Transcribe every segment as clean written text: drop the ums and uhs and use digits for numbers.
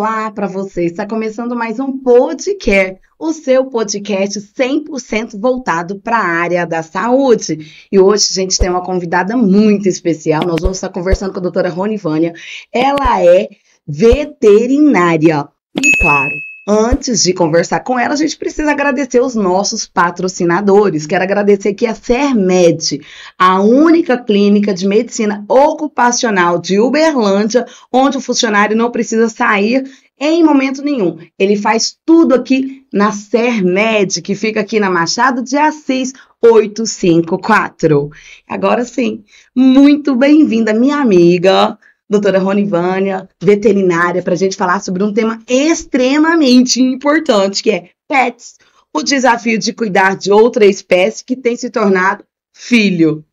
Olá para você, está começando mais um podcast, o seu podcast 100% voltado para a área da saúde. E hoje a gente tem uma convidada muito especial, nós vamos estar conversando com a doutora Ronivânia. Ela é veterinária e, claro, antes de conversar com ela, a gente precisa agradecer os nossos patrocinadores. Quero agradecer aqui a Sermed, a única clínica de medicina ocupacional de Uberlândia, onde o funcionário não precisa sair em momento nenhum. Ele faz tudo aqui na Sermed, que fica aqui na Machado de Assis 854. Agora sim, muito bem-vinda, minha amiga doutora Ronivânia, veterinária, para a gente falar sobre um tema extremamente importante, que é pets, o desafio de cuidar de outra espécie que tem se tornado filho.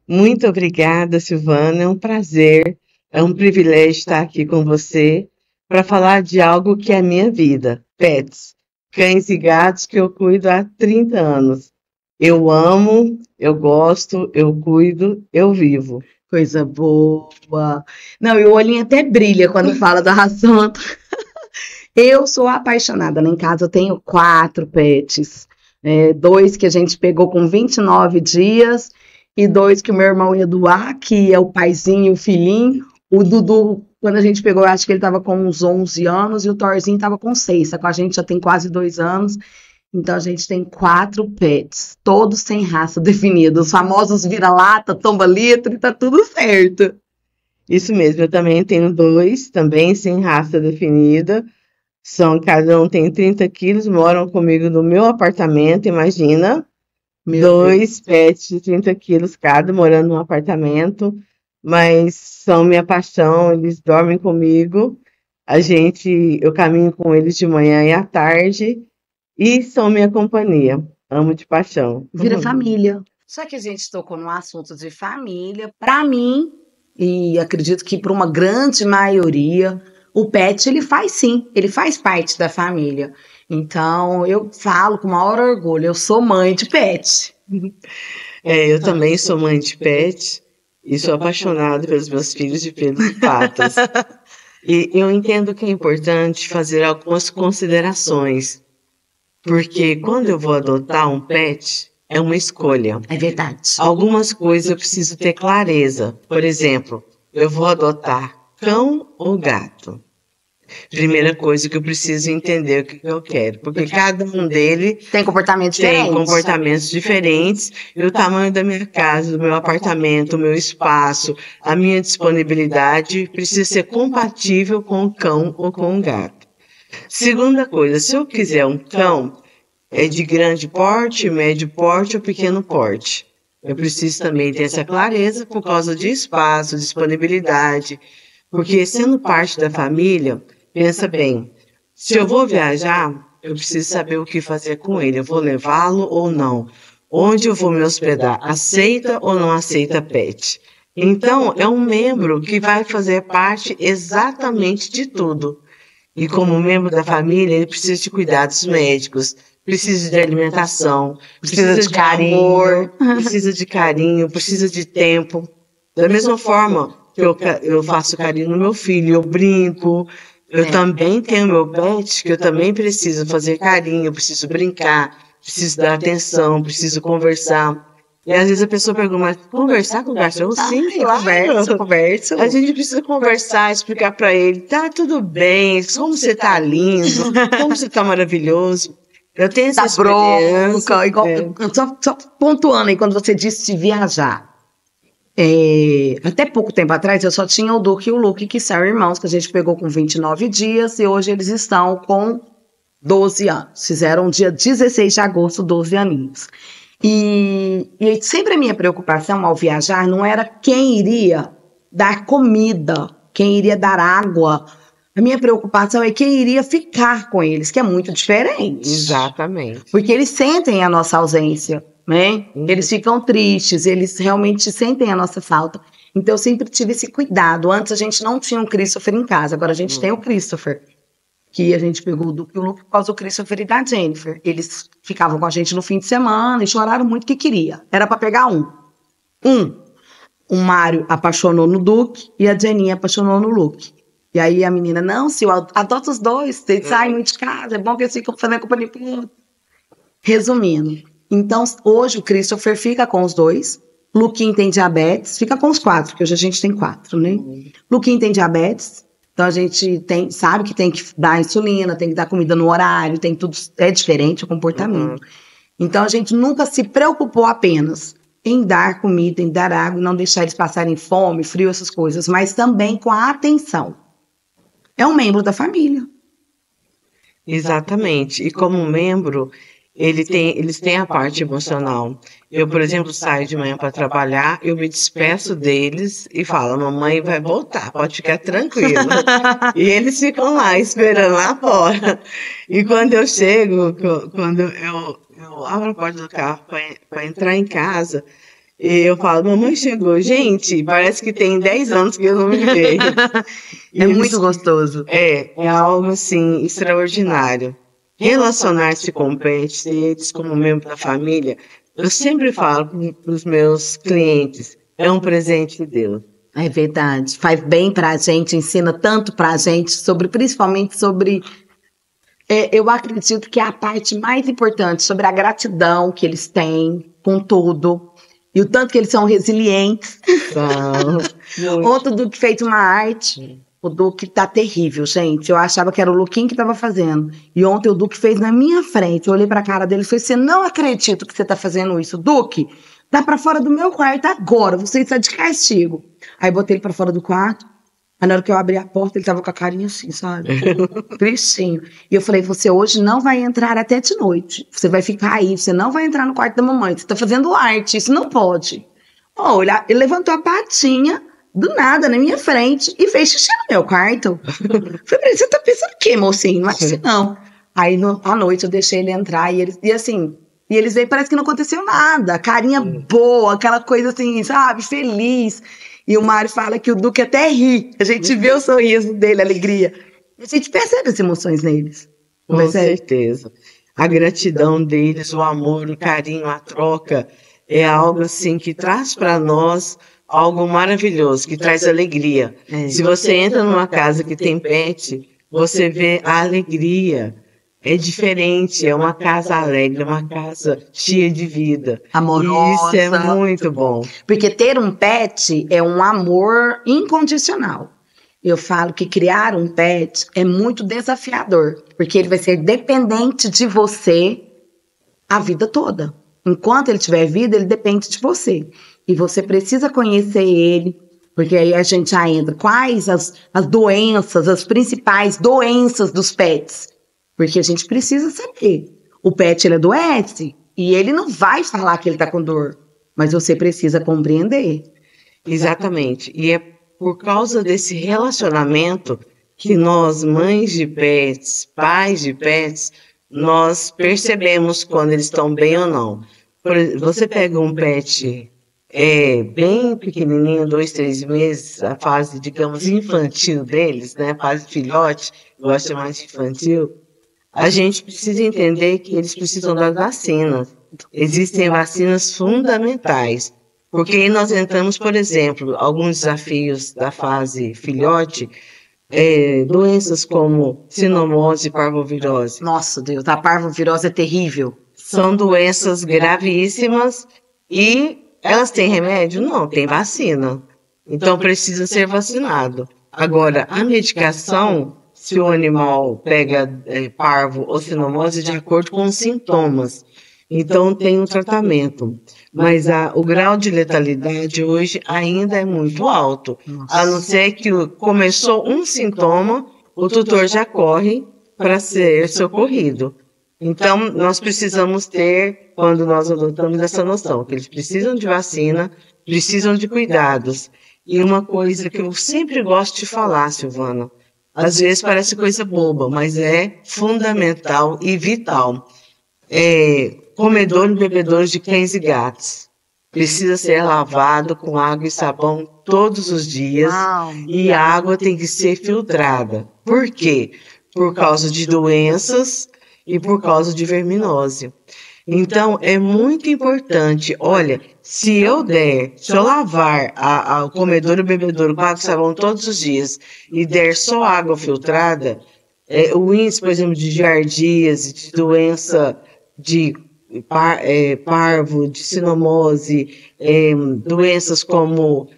Muito obrigada, Silvana, é um prazer, é um privilégio estar aqui com você para falar de algo que é a minha vida, pets, cães e gatos que eu cuido há 30 anos. Eu amo, eu gosto, eu cuido, eu vivo. Coisa boa. Não, e o olhinho até brilha quando fala do assunto. Eu sou apaixonada. Lá em casa eu tenho 4 pets. 2 que a gente pegou com 29 dias e 2 que o meu irmão ia doar, que é o paizinho e o filhinho. O Dudu, quando a gente pegou, eu acho que ele estava com uns 11 anos e o Thorzinho estava com 6. Com a gente já tem quase 2 anos. Então, a gente tem 4 pets, todos sem raça definida. Os famosos vira-lata, tomba-litro, e tá tudo certo. Isso mesmo, eu também tenho 2, também sem raça definida. Cada um tem 30 quilos, moram comigo no meu apartamento, imagina. 2 pets de 30 quilos cada, morando num apartamento. Mas são minha paixão, eles dormem comigo. Eu caminho com eles de manhã e à tarde. E são minha companhia, amo de paixão. Vira família. Só que a gente tocou no assunto de família. Para mim, e acredito que para uma grande maioria, o pet, ele faz parte da família. Então, eu falo com o maior orgulho, eu sou mãe de pet. Eu também sou mãe de pet e sou apaixonada pelos meus filhos de pelos e patas. E eu entendo que é importante fazer algumas considerações. Porque quando eu vou adotar um pet, é uma escolha. É verdade. Algumas coisas eu preciso ter clareza. Por exemplo, eu vou adotar cão ou gato? Primeira coisa que eu preciso entender o que eu quero. Porque cada um deles tem comportamentos diferentes. E o tamanho da minha casa, do meu apartamento, o meu espaço, a minha disponibilidade precisa ser compatível com o cão ou com o gato. Segunda coisa, se eu quiser um cão, é de grande porte, médio porte ou pequeno porte. Eu preciso também ter essa clareza por causa de espaço, disponibilidade. Porque sendo parte da família, pensa bem, se eu vou viajar, eu preciso saber o que fazer com ele. Eu vou levá-lo ou não? Onde eu vou me hospedar? Aceita ou não aceita pet? Então, é um membro que vai fazer parte exatamente de tudo. E como membro da família, ele precisa de cuidados médicos, precisa de alimentação, precisa de carinho, precisa de tempo. Da mesma forma que eu faço carinho no meu filho, eu brinco, eu também tenho meu pet, que eu também preciso fazer carinho, eu preciso brincar, preciso dar atenção, preciso conversar. E às vezes a pessoa pergunta, mas conversar com o cachorro? Sim, claro. Converso. A gente precisa conversar, explicar para ele, tá tudo bem, como você tá lindo, como você tá maravilhoso. Eu tenho essa experiência. Só pontuando aí, quando você disse de viajar. Até pouco tempo atrás, eu só tinha o Duque e o Luke, que são irmãos, que a gente pegou com 29 dias, e hoje eles estão com 12 anos. Fizeram dia 16 de agosto, 12 aninhos. E sempre a minha preocupação ao viajar não era quem iria dar comida, quem iria dar água. A minha preocupação é quem iria ficar com eles, que é muito diferente. Exatamente. Porque eles sentem a nossa ausência, né? Eles ficam tristes, eles realmente sentem a nossa falta. Então eu sempre tive esse cuidado. Antes a gente não tinha um Christopher em casa, agora a gente tem o Christopher. Que a gente pegou o Duque e o Luke por causa do Christopher e da Jennifer. Eles ficavam com a gente no fim de semana e choraram muito que queria. Era para pegar um. O Mário apaixonou no Duque e a Jeninha apaixonou no Luke. E aí a menina, não, Sil, adota os dois, eles saem muito de casa, é bom que eles ficam fazendo companhia pro outro. Resumindo, então hoje o Christopher fica com os dois, Luquinho tem diabetes, fica com os 4, porque hoje a gente tem 4, né? Luquinho tem diabetes, então a gente sabe que tem que dar insulina, tem que dar comida no horário, tem tudo, é diferente o comportamento. Então a gente nunca se preocupou apenas em dar comida, em dar água, não deixar eles passarem fome, frio, essas coisas, mas também com a atenção. É um membro da família. Exatamente. E como membro, eles têm a parte emocional. Eu, por exemplo, saio de manhã para trabalhar, eu me despeço deles e falo, mamãe vai voltar, pode ficar tranquila. E eles ficam lá, esperando lá fora. E quando eu chego, quando eu abro a porta do carro para entrar em casa, e eu falo, mamãe chegou. Gente, parece que tem 10 anos que eu não me vejo. É muito gostoso. É algo, assim, extraordinário. Relacionar-se com pets, eles como membro da família, eu sempre falo para os meus clientes, é um presente de Deus. É verdade. Faz bem pra gente, ensina tanto pra gente, principalmente sobre... eu acredito que é a parte mais importante, sobre a gratidão que eles têm com tudo. E o tanto que eles são resilientes. Ontem o Duque fez uma arte. O Duque tá terrível, gente. Eu achava que era o Luquinho que tava fazendo. E ontem o Duque fez na minha frente. Eu olhei pra cara dele e falei, você não acredita que você tá fazendo isso. Duque, tá pra fora do meu quarto agora. Você está de castigo. Aí botei ele pra fora do quarto. Aí na hora que eu abri a porta, ele tava com a carinha assim, sabe? Tristinho. E eu falei, você hoje não vai entrar até de noite. Você vai ficar aí, você não vai entrar no quarto da mamãe. Você tá fazendo arte, isso não pode. Olha, ele levantou a patinha, do nada, na minha frente, e fez xixi no meu quarto. Falei, você tá pensando o quê, mocinho? Não é assim, não. Aí, à noite, eu deixei ele entrar, e eles veio, parece que não aconteceu nada. Carinha boa, aquela coisa assim, sabe? Feliz. E o Mário fala que o Duque até ri. A gente vê o sorriso dele, a alegria. A gente percebe as emoções neles. Com certeza. A gratidão deles, o amor, o carinho, a troca, é algo assim que traz para nós algo maravilhoso, que traz alegria. Se você entra numa casa que tem pet, você vê a alegria. É diferente, é uma casa alegre, uma casa cheia de vida. Amorosa. E isso é muito bom. Porque ter um pet é um amor incondicional. Eu falo que criar um pet é muito desafiador, porque ele vai ser dependente de você a vida toda. Enquanto ele tiver vida, ele depende de você. E você precisa conhecer ele, porque aí a gente já entra. Quais as doenças, as principais doenças dos pets? Porque a gente precisa saber. O pet, ele adoece e ele não vai falar que ele está com dor, mas você precisa compreender. Exatamente. E é por causa desse relacionamento que nós, mães de pets, pais de pets, nós percebemos quando eles estão bem ou não. Você pega um pet bem pequenininho, 2, 3 meses, a fase, digamos, infantil deles, né? A fase filhote, eu gosto de mais de infantil. A gente precisa entender que eles precisam das vacinas. Existem vacinas fundamentais. Porque aí nós entramos, por exemplo, alguns desafios da fase filhote, doenças como sinomose e parvovirose. Nossa, Deus, a parvovirose é terrível. São doenças gravíssimas e elas têm remédio? Não, tem vacina. Então precisa ser vacinado. Agora, a medicação, se o animal pega parvo ou sinomose, de acordo com os sintomas. Então tem um tratamento. Mas o grau de letalidade hoje ainda é muito alto. A não ser que começou um sintoma, o tutor já corre para ser socorrido. Então, nós precisamos ter, quando nós adotamos essa noção, que eles precisam de vacina, precisam de cuidados. E uma coisa que eu sempre gosto de falar, Silvana, às vezes parece coisa boba, mas é fundamental e vital. Comedor e bebedouro de cães e gatos. Precisa ser lavado com água e sabão todos os dias. E a água tem que ser filtrada. Por quê? Por causa de doenças e por causa de verminose. Então, é muito importante. Olha, se eu lavar o comedor e o bebedouro com água e sabão todos os dias e der só água filtrada, o índice, por exemplo, de giardíase, de doença de parvo, de sinomose, doenças como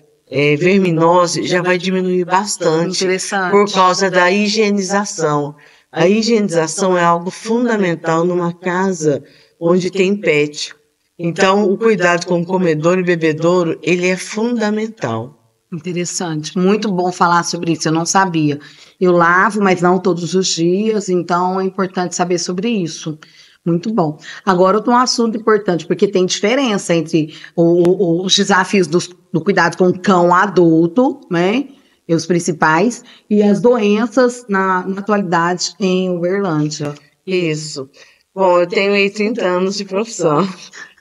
verminose, já vai diminuir bastante por causa da higienização. A higienização é algo fundamental numa casa onde tem pet. Então, o cuidado com o comedor e bebedouro, ele é fundamental. Interessante, muito bom falar sobre isso, eu não sabia. Eu lavo, mas não todos os dias, então é importante saber sobre isso. Muito bom. Agora, outro assunto importante, porque tem diferença entre os desafios do cuidado com o cão adulto, né? E os principais, e as doenças na atualidade em Uberlândia. Isso. Bom, eu tenho aí 30 anos de profissão,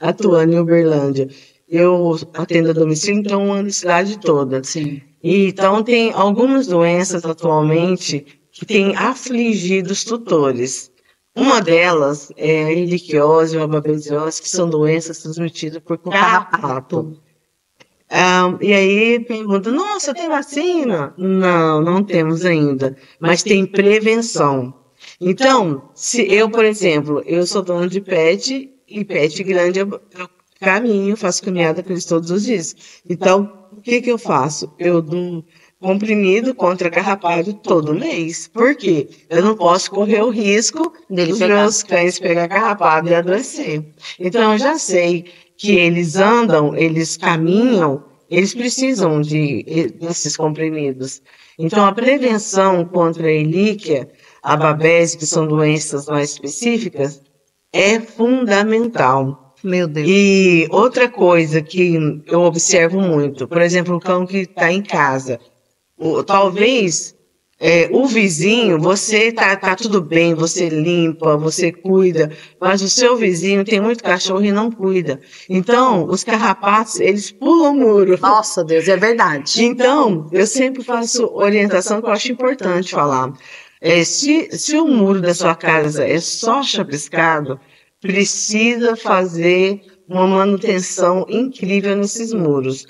atuando em Uberlândia. Eu atendo a domicílio, então ando a cidade toda. Sim. E, então, tem algumas doenças atualmente que têm afligido os tutores. Uma delas é a erliquiose ou a babesiose, que são doenças transmitidas por carrapato. E aí pergunta, nossa, tem vacina? Não, não temos ainda, mas tem prevenção. Então, se eu, por exemplo, eu sou dona de pet, e pet grande eu caminho, faço caminhada com eles todos os dias. Então, o que eu faço? Eu dou comprimido contra carrapato todo mês. Por quê? Eu não posso correr o risco dos meus cães pegar carrapato e adoecer. Então, eu já sei que eles andam, eles caminham, eles precisam desses comprimidos. Então, a prevenção contra a erlíquia, a babese, que são doenças mais específicas, é fundamental. Meu Deus. E outra coisa que eu observo muito, por exemplo, o cão que está em casa, talvez o vizinho, você tá tudo bem, você limpa, você cuida, mas o seu vizinho tem muito cachorro e não cuida. Então, os carrapatos, eles pulam o muro. Nossa, Deus, é verdade. Então, eu sempre faço orientação que eu acho importante falar. Se o muro da sua casa é só chapiscado, precisa fazer uma manutenção incrível nesses muros.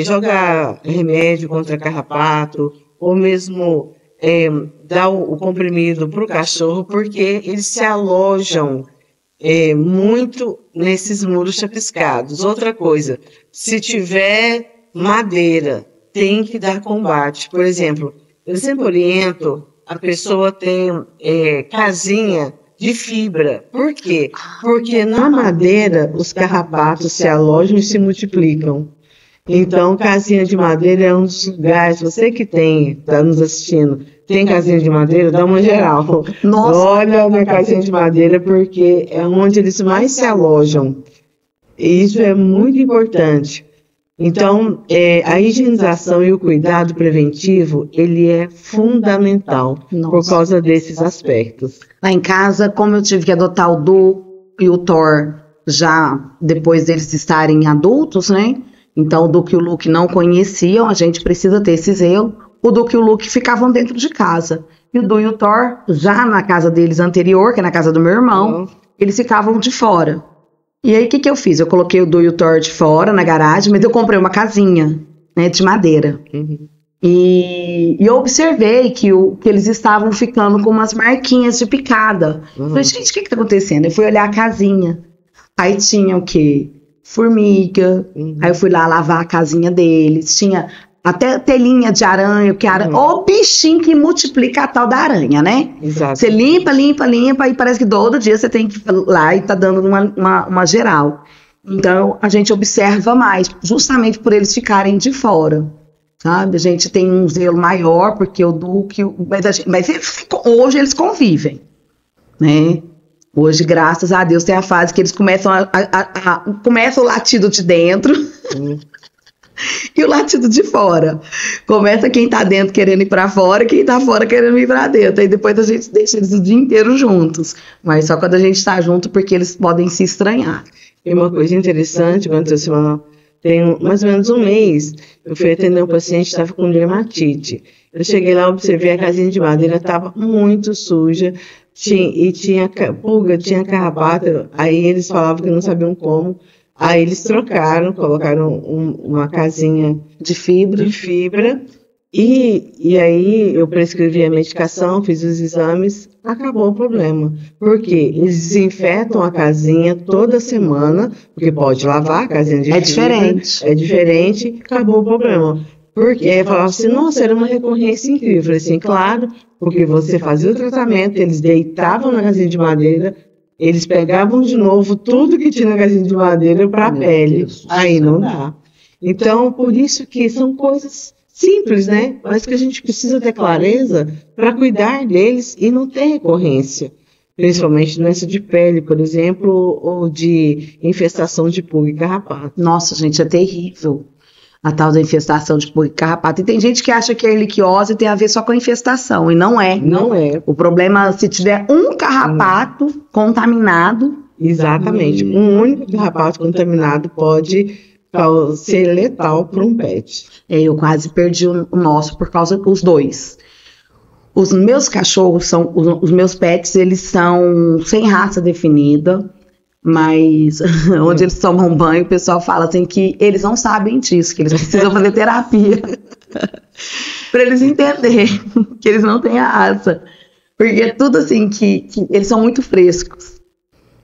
Jogar remédio contra carrapato, ou mesmo dar o comprimido para o cachorro, porque eles se alojam muito nesses muros chapiscados. Outra coisa, se tiver madeira, tem que dar combate. Por exemplo, eu sempre oriento a pessoa ter casinha de fibra. Por quê? Porque na madeira os carrapatos se alojam e se multiplicam. Então, casinha de madeira é um dos lugares, você que está nos assistindo, tem casinha de madeira, dá uma geral. Nossa. Olha na casinha de madeira, porque é onde eles mais se alojam. E isso é muito importante. Então, a higienização e o cuidado preventivo, ele é fundamental. Nossa. Por causa desses aspectos. Lá em casa, como eu tive que adotar o Du e o Thor já depois deles estarem adultos, né? Então, o Duque e o Luke não conheciam, a gente precisa ter esse zelo. O Duque e o Luke ficavam dentro de casa. E o Du e o Thor, já na casa deles anterior, que é na casa do meu irmão, eles ficavam de fora. E aí, o que eu fiz? Eu coloquei o Du e o Thor de fora, na garagem, mas eu comprei uma casinha, né, de madeira. Uhum. E eu observei que eles estavam ficando com umas marquinhas de picada. Falei, gente, o que tá acontecendo? Eu fui olhar a casinha. Aí tinha o quê? Formiga. Aí eu fui lá lavar a casinha deles. Tinha até telinha de aranha, que aranha. O bichinho que multiplica a tal da aranha, né? Exato. Você limpa, e parece que todo dia você tem que ir lá e tá dando uma geral. Então, a gente observa mais, justamente por eles ficarem de fora. Sabe? A gente tem um zelo maior, porque o Duque... Mas hoje eles convivem, né? Hoje, graças a Deus, tem a fase que eles começam começa o latido de dentro e o latido de fora. Começa quem tá dentro querendo ir pra fora, quem tá fora querendo ir pra dentro. Aí depois a gente deixa eles o dia inteiro juntos. Mas só quando a gente tá junto, porque eles podem se estranhar. E uma coisa interessante, aconteceu semana, tem mais ou menos um mês, eu fui atender um paciente que estava com dermatite. Eu cheguei lá, observei a casinha de madeira, estava muito suja, tinha pulga, tinha carrapato, aí eles falavam que não sabiam como, aí eles trocaram, colocaram uma casinha De fibra. E aí eu prescrevi a medicação, fiz os exames, acabou o problema. Porque eles desinfetam a casinha toda semana, porque pode lavar a casinha de fibra. É diferente, acabou o problema. Porque aí falava assim, nossa, era uma recorrência incrível. Eu falei assim, claro, porque você fazia o tratamento, eles deitavam na casinha de madeira, eles pegavam de novo tudo que tinha na casinha de madeira para a pele. Aí não dá. Então, por isso que são coisas simples, né? Mas que a gente precisa ter clareza para cuidar deles e não ter recorrência. Principalmente doença de pele, por exemplo, ou de infestação de pulga e carrapato. Nossa, gente, é terrível a tal da infestação de pulga e carrapato. E tem gente que acha que a erliquiose tem a ver só com a infestação, e não é. Não é. O problema é se tiver um carrapato contaminado. Exatamente. Um único carrapato contaminado pode ser letal para um pet. Eu quase perdi o nosso por causa dos dois. Os meus cachorros são, os meus pets, eles são sem raça definida, mas onde eles tomam banho, o pessoal fala assim que eles não sabem disso, que eles precisam fazer terapia para eles entenderem que eles não têm a raça. Porque é tudo assim que eles são muito frescos.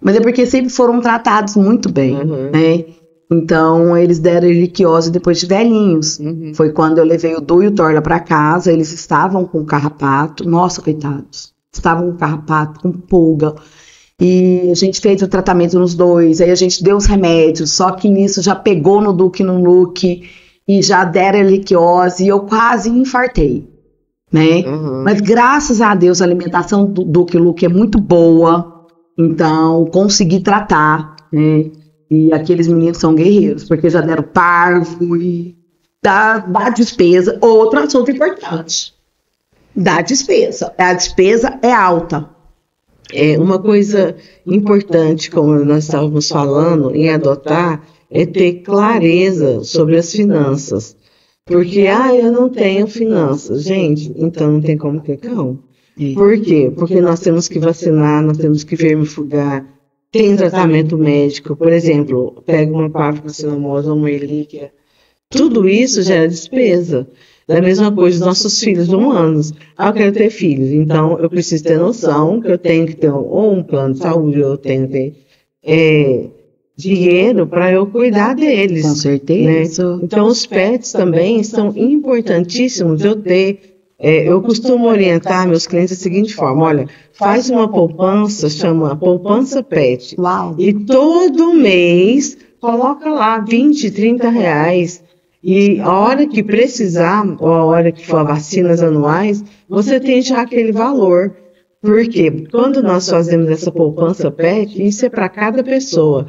Mas é porque sempre foram tratados muito bem, né? Então, eles deram erliquiose depois de velhinhos. Foi quando eu levei o Du e o Torla para casa, eles estavam com carrapato. Nossa, coitados. Estavam com carrapato, com pulga. E a gente fez o tratamento nos dois, aí a gente deu os remédios, só que nisso já pegou no Duque e no Luke, e já deram erliquiose, e eu quase infartei, né? Mas graças a Deus a alimentação do Duque e Luke é muito boa, então consegui tratar, né? E aqueles meninos são guerreiros, porque já deram parvo e dá despesa. Outro assunto importante, dá despesa. A despesa é alta. Uma coisa importante, como nós estávamos falando, em adotar, é ter clareza sobre as finanças. Porque, eu não tenho finanças. Gente, então não tem como ter cão. Por quê? Porque nós temos que vacinar, nós temos que vermifugar, tem tratamento médico, por exemplo, pega uma parvocarcinose ou uma erlíquia. Tudo isso gera despesa. Da mesma coisa os nossos filhos humanos. Eu quero ter filhos, então eu preciso ter noção que eu tenho que ter ou um plano de saúde, ou eu tenho que ter dinheiro para eu cuidar deles. Com certeza. Né? Então os pets também são importantíssimos eu ter. Eu costumo orientar meus clientes da seguinte forma, olha, faz uma poupança, chama poupança pet. Uau. E todo mês coloca lá 20, 30 reais. E a hora que precisar, ou a hora que for vacinas anuais, você tem já aquele valor. Porque quando nós fazemos essa poupança pet, isso é para cada pessoa.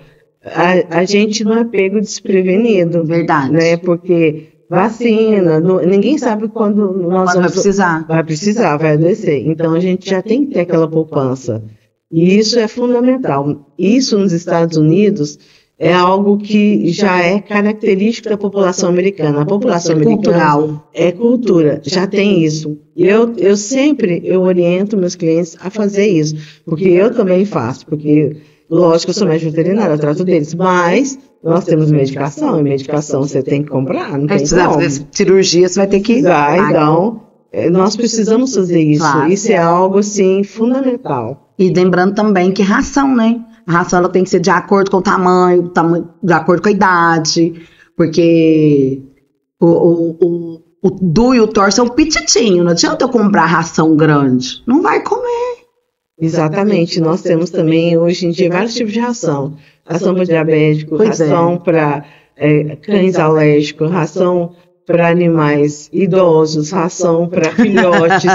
A gente não é pego desprevenido. Verdade. Né? Porque vacina, ninguém sabe quando nós vamos precisar. Vai precisar, vai adoecer. Então a gente já tem que ter aquela poupança. E isso é fundamental. Isso nos Estados Unidos é algo que já é característico da população americana. A população americana é cultura, já tem isso. E eu sempre oriento meus clientes a fazer isso, porque eu também faço, porque lógico, eu sou médico veterinário, eu trato deles, mas nós temos medicação, e medicação você tem que comprar, não tem como. Se precisar fazer cirurgia, você vai ter que... Então, nós precisamos fazer isso. Claro. Isso é algo, assim, fundamental. E lembrando também que ração, né? A ração ela tem que ser de acordo com o tamanho, de acordo com a idade, porque o Du e o Thor são pititinhos, não adianta eu comprar ração grande, não vai comer. Exatamente, nós temos também hoje em dia vários tipos de ração. Ração para diabético, ração para cães alérgicos, ração para animais idosos, ração para filhotes.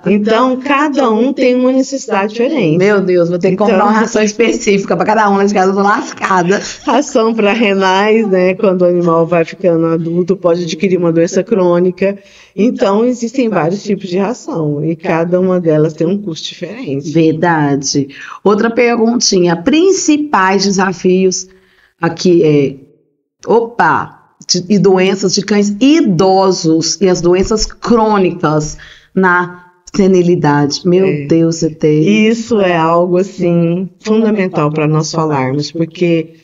Então, cada um tem uma necessidade diferente. Meu Deus, vou ter que comprar uma ração específica para cada um, nesse caso eu tô lascada. Ração para renais, né? Quando o animal vai ficando adulto, pode adquirir uma doença crônica. Então, existem vários tipos de ração e cada uma delas tem um custo diferente. Verdade. Outra perguntinha. Principais desafios aqui e doenças de cães idosos e as doenças crônicas na Senilidade, meu Deus, você tem. Isso é algo, assim, fundamental para nós falarmos, porque,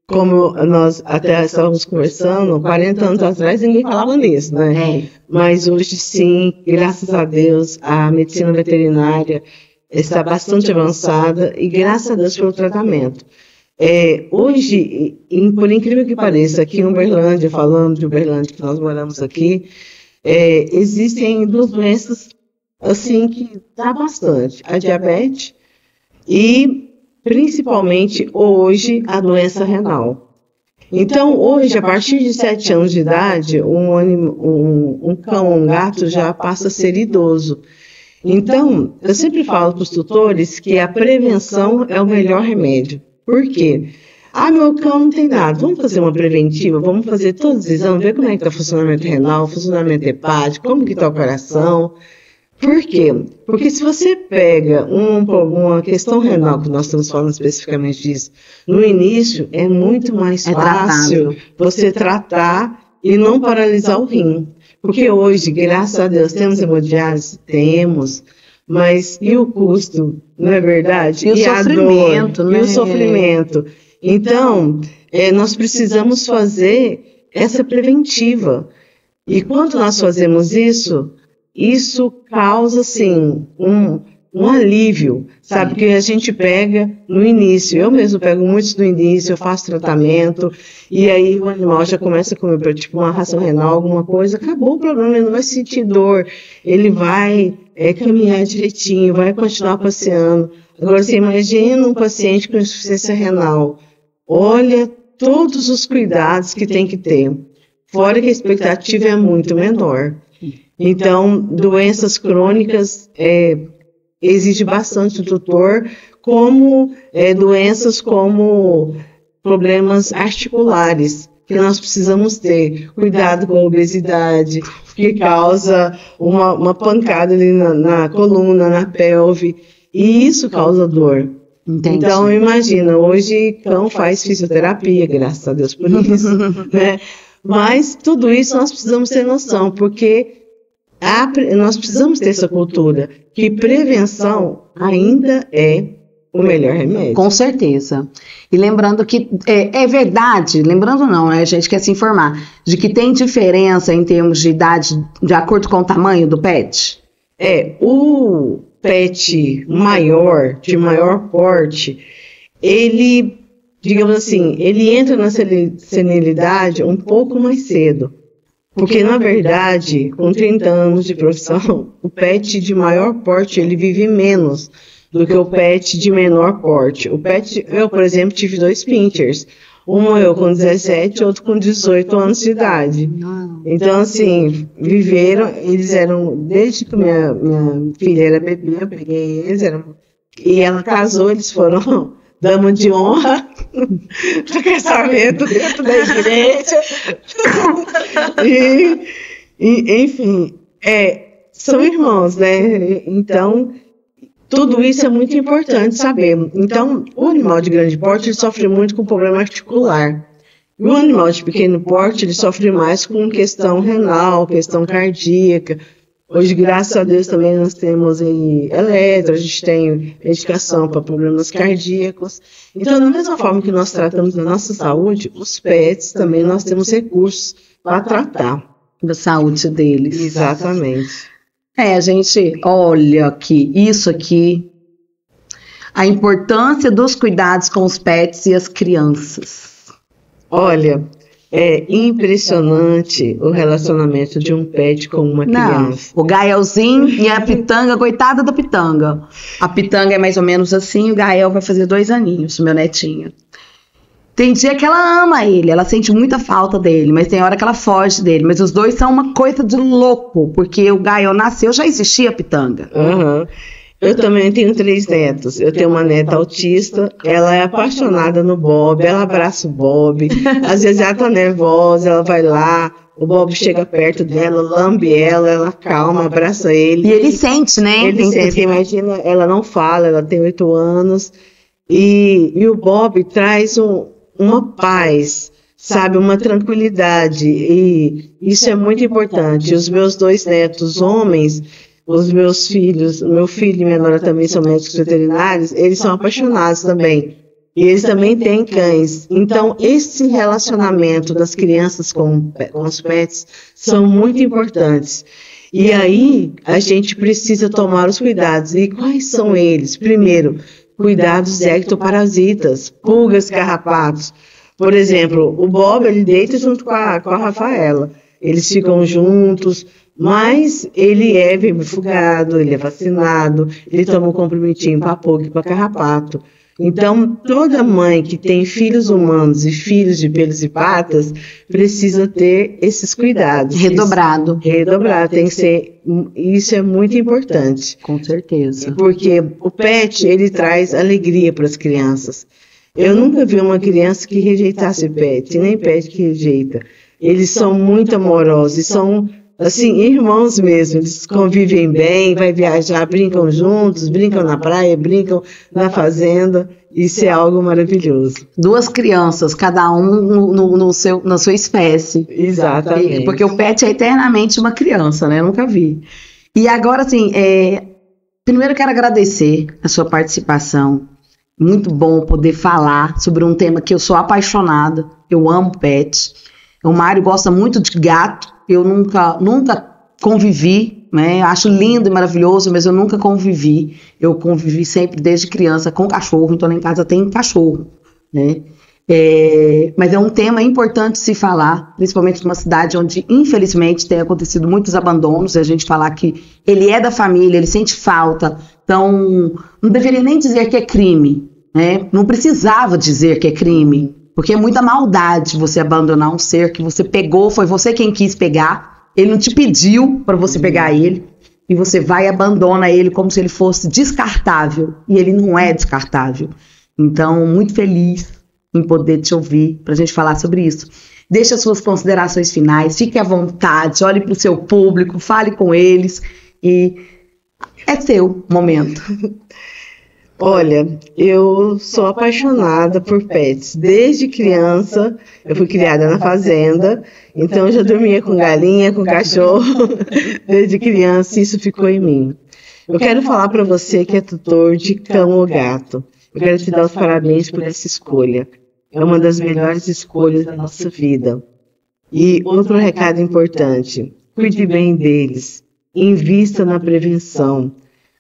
como nós até estávamos conversando, 40 anos atrás ninguém falava nisso, né? Mas hoje, sim, graças a Deus, a medicina veterinária está bastante avançada e graças a Deus pelo tratamento. Hoje, por incrível que pareça, aqui em Uberlândia, falando de Uberlândia, que nós moramos aqui, existem duas doenças assim que dá bastante, a diabetes e principalmente hoje a doença renal. Então hoje, a partir de 7 anos de idade, um cão ou um gato já passa a ser idoso. Então, eu sempre falo para os tutores que a prevenção é o melhor remédio. Por quê? Meu cão não tem nada, vamos fazer uma preventiva, vamos fazer todos os exames, ver como é que está o funcionamento renal, funcionamento hepático, como que está o coração. Por quê? Porque se você pega uma questão renal, que nós estamos falando especificamente disso, no início é muito mais fácil você tratar e não paralisar o rim. Porque hoje, graças a Deus, temos hemodiálise? Temos. Mas e o custo, não é verdade? E o sofrimento, né? E o sofrimento. Então, nós precisamos fazer essa preventiva. E quando nós fazemos isso causa, assim, um alívio, sabe? Que a gente pega no início. Eu mesmo pego muitos no início, eu faço tratamento, e aí o animal já começa a comer, tipo, uma ração renal, alguma coisa, acabou o problema, ele não vai sentir dor, ele vai caminhar direitinho, vai continuar passeando. Agora, você imagina um paciente com insuficiência renal, olha todos os cuidados que tem que ter, fora que a expectativa é muito menor. Então, doenças crônicas exige bastante do tutor, como doenças como problemas articulares, que nós precisamos ter. Cuidado com a obesidade, que causa uma pancada ali na coluna, na pelve, e isso causa dor. Entendi. Então, imagina, hoje cão faz fisioterapia, graças a Deus por isso, né? Mas tudo isso nós precisamos ter noção, porque nós precisamos ter essa cultura, que prevenção ainda é o melhor remédio. Com certeza. E lembrando que é verdade, lembrando não, né, a gente quer se informar, de que tem diferença em termos de idade de acordo com o tamanho do pet? O pet maior, de maior porte, ele, digamos assim, ele entra na senilidade um pouco mais cedo. Porque, na verdade, com 30 anos de profissão, o pet de maior porte, ele vive menos do que o pet de menor porte. Eu, por exemplo, tive 2 pinchers. Um morreu com 17, outro com 18 anos de idade. Então, assim, eles eram, desde que minha filha era bebê, eu peguei eles, e ela casou, eles foram dama de honra do casamento dentro da igreja. Enfim, são irmãos, né? Então, tudo isso é muito importante saber. Então, o animal de grande porte ele sofre muito com problema articular. E o animal de pequeno porte ele sofre mais com questão renal, questão cardíaca. Hoje, graças a Deus, também nós temos aí eletro, a gente tem medicação para problemas cardíacos. Então, da mesma forma que nós tratamos da nossa saúde, os pets também nós temos recursos para tratar da saúde deles. Exatamente. A gente olha aqui, isso aqui, a importância dos cuidados com os pets e as crianças. Olha, é impressionante o relacionamento de um pet com uma criança. Não, o Gaelzinho e a Pitanga, coitada da Pitanga. A Pitanga é mais ou menos assim, o Gael vai fazer 2 aninhos, meu netinho. Tem dia que ela ama ele, ela sente muita falta dele, mas tem hora que ela foge dele. Mas os dois são uma coisa de louco, porque o Gael nasceu, já existia a Pitanga. Uhum. Eu também tenho 3 netos. Eu tenho uma neta autista, ela é apaixonada no Bob, ela abraça o Bob. Às vezes ela tá nervosa, ela vai lá, o Bob chega perto dela, lambe ela calma, abraça ele. E ele sente, né? Ele sente, imagina, ela não fala, ela tem 8 anos. E o Bob traz uma paz, sabe, uma tranquilidade. E isso é muito importante. Os meus 2 netos homens os meus filhos, meu filho e minha nora também são médicos veterinários, eles são apaixonados também. E eles também têm cães. Então, esse relacionamento das crianças com os pets são muito importantes. E aí, a gente precisa tomar os cuidados. E quais são eles? Primeiro, cuidados ectoparasitas, pulgas, carrapatos. Por exemplo, o Bob, ele deita junto com a Rafaela. Eles ficam juntos, mas ele é vermifugado, ele é vacinado, ele toma um comprimitinho para pulga e para carrapato. Então, toda mãe que tem filhos humanos e filhos de pelos e patas precisa ter esses cuidados. Redobrado. Redobrado, tem que ser, isso é muito importante. Com certeza. Porque o pet, ele traz alegria para as crianças. Eu nunca vi uma criança que rejeitasse pet, nem pet que rejeita. Eles são muito amorosos e são, assim, irmãos mesmo. Eles convivem bem, vai viajar, brincam juntos, brincam na praia, brincam na fazenda. Isso é algo maravilhoso. Duas crianças, cada um na sua espécie. Exatamente. Porque o pet é eternamente uma criança, né? Eu nunca vi. E agora, assim, primeiro eu quero agradecer a sua participação. Muito bom poder falar sobre um tema que eu sou apaixonada. Eu amo pet. O Mário gosta muito de gato. Eu nunca convivi, né? Acho lindo e maravilhoso, mas eu nunca convivi. Eu convivi sempre desde criança com cachorro, então lá em casa tem cachorro, né? Mas é um tema importante se falar, principalmente numa cidade onde, infelizmente, tem acontecido muitos abandonos, e a gente falar que ele é da família, ele sente falta, então não deveria nem dizer que é crime, né? Não precisava dizer que é crime, porque é muita maldade você abandonar um ser que você pegou, foi você quem quis pegar, ele não te pediu para você pegar ele, e você vai e abandona ele como se ele fosse descartável, e ele não é descartável. Então, muito feliz em poder te ouvir para a gente falar sobre isso. Deixe as suas considerações finais, fique à vontade, olhe para o seu público, fale com eles, e é seu momento. Olha, eu sou apaixonada por pets. Desde criança, eu fui criada na fazenda, então eu já dormia com galinha, com cachorro. Desde criança, isso ficou em mim. Eu quero falar para você que é tutor de cão ou gato. Eu quero te dar os parabéns por essa escolha. É uma das melhores escolhas da nossa vida. E outro recado importante, cuide bem deles. Invista na prevenção.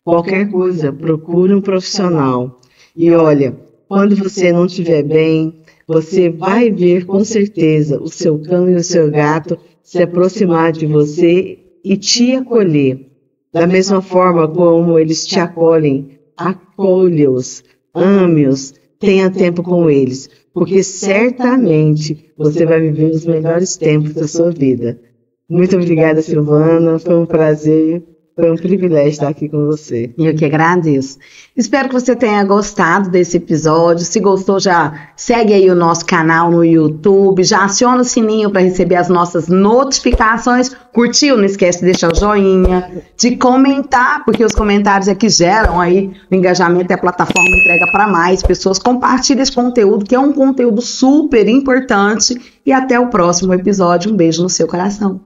Qualquer coisa, procure um profissional. E olha, quando você não estiver bem, você vai ver com certeza o seu cão e o seu gato se aproximar de você e te acolher. Da mesma forma como eles te acolhem, acolha-os, ame-os, tenha tempo com eles, porque certamente você vai viver os melhores tempos da sua vida. Muito obrigada, Silvana, foi um prazer. Foi um privilégio estar aqui com você. Eu que agradeço. Espero que você tenha gostado desse episódio. Se gostou, já segue aí o nosso canal no YouTube, já aciona o sininho para receber as nossas notificações. Curtiu? Não esquece de deixar o joinha, de comentar, porque os comentários é que geram aí o engajamento e a plataforma entrega para mais pessoas. Compartilhe esse conteúdo, que é um conteúdo super importante. E até o próximo episódio. Um beijo no seu coração.